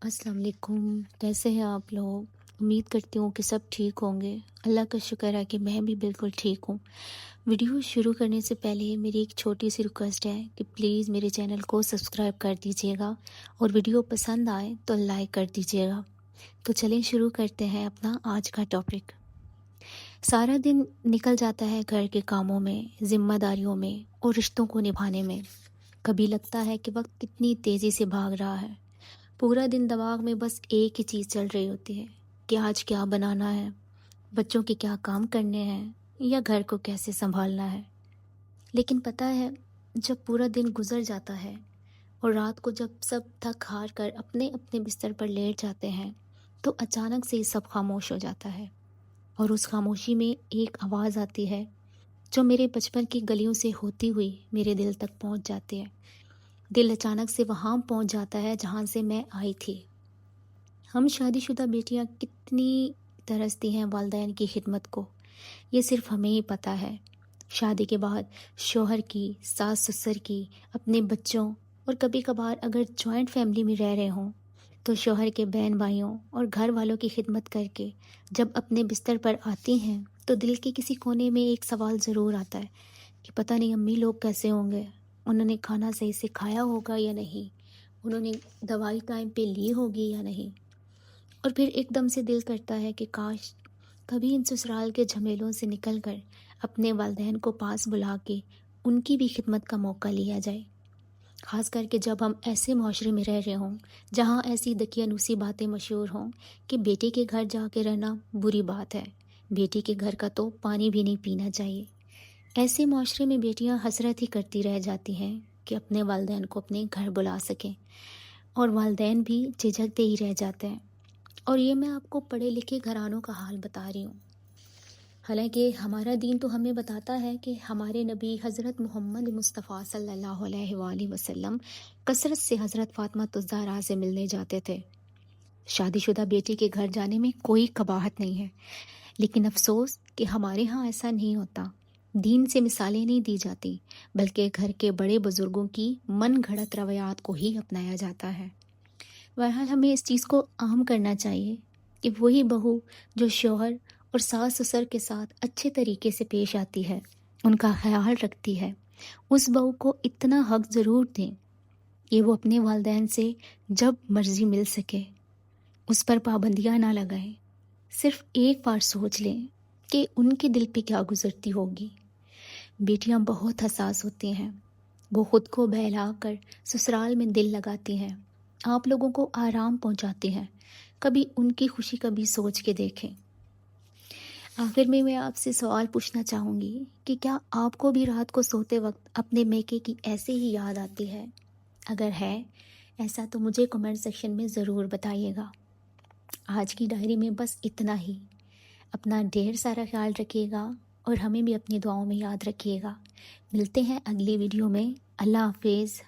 अस्सलाम वालेकुम। कैसे हैं आप लोग? उम्मीद करती हूँ कि सब ठीक होंगे। अल्लाह का शुक्र है कि मैं भी बिल्कुल ठीक हूँ। वीडियो शुरू करने से पहले मेरी एक छोटी सी रिक्वेस्ट है कि प्लीज़ मेरे चैनल को सब्सक्राइब कर दीजिएगा और वीडियो पसंद आए तो लाइक कर दीजिएगा। तो चलें शुरू करते हैं अपना आज का टॉपिक। सारा दिन निकल जाता है घर के कामों में, ज़िम्मेदारियों में और रिश्तों को निभाने में। कभी लगता है कि वक्त कितनी तेज़ी से भाग रहा है। पूरा दिन दिमाग में बस एक ही चीज़ चल रही होती है कि आज क्या बनाना है, बच्चों के क्या काम करने हैं या घर को कैसे संभालना है। लेकिन पता है, जब पूरा दिन गुजर जाता है और रात को जब सब थक हार कर अपने अपने बिस्तर पर लेट जाते हैं तो अचानक से सब खामोश हो जाता है। और उस खामोशी में एक आवाज़ आती है जो मेरे बचपन की गलियों से होती हुई मेरे दिल तक पहुंच जाती है। दिल अचानक से वहाँ पहुंच जाता है जहाँ से मैं आई थी। हम शादीशुदा बेटियां कितनी तरसती हैं वालिदैन की खिदमत को, ये सिर्फ हमें ही पता है। शादी के बाद शौहर की, सास ससुर की, अपने बच्चों और कभी कभार अगर जॉइंट फैमिली में रह रहे हों तो शौहर के बहन भाइयों और घर वालों की खिदमत करके जब अपने बिस्तर पर आती हैं तो दिल के किसी कोने में एक सवाल ज़रूर आता है कि पता नहीं अम्मी लोग कैसे होंगे, उन्होंने खाना सही से खाया होगा या नहीं, उन्होंने दवाई टाइम पे ली होगी या नहीं। और फिर एकदम से दिल करता है कि काश कभी इन ससुराल के झमेलों से निकलकर अपने वालिदैन को पास बुला के उनकी भी खिदमत का मौका लिया जाए। खास करके जब हम ऐसे माशरे में रह रहे हों जहाँ ऐसी दकियानूसी बातें मशहूर हों कि बेटे के घर जाके रहना बुरी बात है, बेटी के घर का तो पानी भी नहीं पीना चाहिए। ऐसे माशरे में बेटियां हसरत ही करती रह जाती हैं कि अपने वालिदैन को अपने घर बुला सकें, और वालिदैन भी झिझकते ही रह जाते हैं। और ये मैं आपको पढ़े लिखे घरानों का हाल बता रही हूँ। हालांकि हमारा दीन तो हमें बताता है कि हमारे नबी हज़रत मोहम्मद मुस्तफ़ा सल्लल्लाहु अलैहि वसल्लम कसरत से हज़रत फ़ातिमा ज़हरा से मिलने जाते थे। शादीशुदा बेटी के घर जाने में कोई कबाहत नहीं है, लेकिन अफसोस कि हमारे यहाँ ऐसा नहीं होता। दीन से मिसालें नहीं दी जाती, बल्कि घर के बड़े बुजुर्गों की मन घड़त रवायात को ही अपनाया जाता है। बहरहाल हमें इस चीज़ को आम करना चाहिए कि वही बहू जो शौहर और सास ससुर के साथ अच्छे तरीके से पेश आती है, उनका ख्याल रखती है, उस बहू को इतना हक ज़रूर दें कि वो अपने वालिदैन से जब मर्ज़ी मिल सके, उस पर पाबंदियाँ ना लगाएं। सिर्फ एक बार सोच लें कि उनके दिल पे क्या गुजरती होगी। बेटियां बहुत हसास होती हैं, वो खुद को बहला कर ससुराल में दिल लगाती हैं, आप लोगों को आराम पहुंचाती हैं। कभी उनकी खुशी का भी सोच के देखें। आखिर में मैं आपसे सवाल पूछना चाहूँगी कि क्या आपको भी रात को सोते वक्त अपने मेके की ऐसे ही याद आती है? अगर है ऐसा तो मुझे कमेंट सेक्शन में ज़रूर बताइएगा। आज की डायरी में बस इतना ही। अपना ढेर सारा ख्याल रखिएगा और हमें भी अपनी दुआओं में याद रखिएगा। मिलते हैं अगली वीडियो में। अल्लाह हाफिज़।